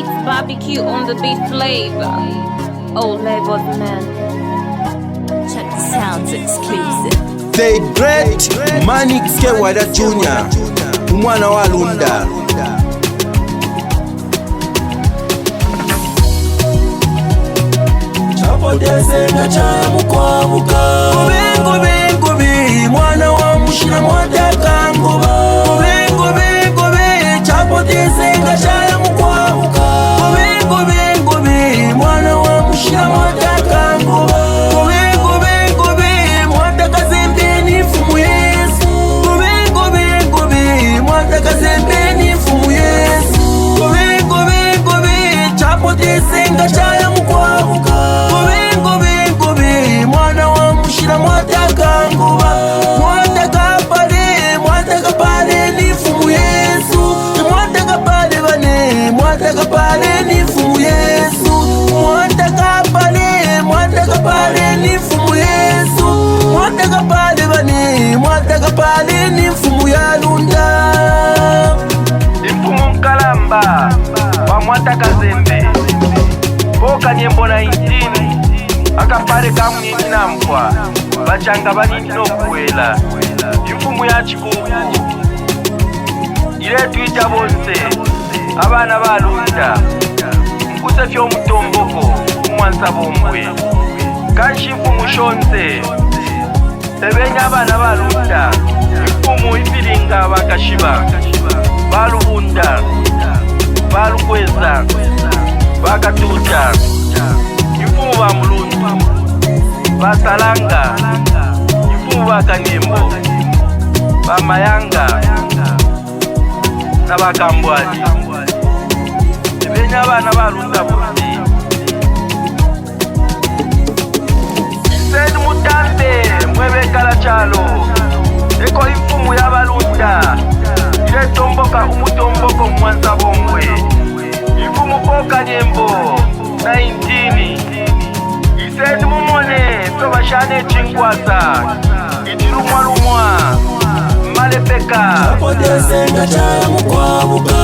It's barbecue on the beat flavor. Oh, labels, man. Check the sounds exclusive. The great Manik Kewada Jr. Umwana wa Lunda. Chapotezenga cha mukwabuka Bengo bengo be mwana wa mushira mwataka ngoba Bengo bengo be chapotezenga cha mukwabuka Bengo bengo be mwana wa mushira mwataka ngoba Bengo bengo be mwataka zembeni fumu Yesu Bengo bengo be mwataka zembeni fumu Yesu Bengo bengo be chapotezenga cha mukwabuka Mwataka nguba mwataka pale ni fumu Yesu mwataka pale bane mwataka pale ni fumu Yesu mwataka pale ni fumu Yesu mwataka pale bane mwataka pale ni fumu ya Lunda Imfumu Nkalamba wa mwataka zembe Boka nyembo na intini akapare kamwini nampwa bachanga banini nokuwela imfumu ya chikuku iletu ita bonse abana balunda mkuse fyo mutomboko umwansa bombwe kanshi imfumu shonze tebenya abana balunda imfumu ifilinga bakashiba balubunda balukweza bakatuta imfumu ba mulundu basalanga imfumu bakanyembo bamayanga n'abakambwadi ebenya abana balunda buzi Sedi mutambe mwebekala chalo eko imfumu y'abalunda iletomboka umutomboko mwanza bombwe imfumu kokanyembo 19 Iseni mumone sobashane chingwaza itirumwa lumwa malepeka Chapotezenga cha mukwabuka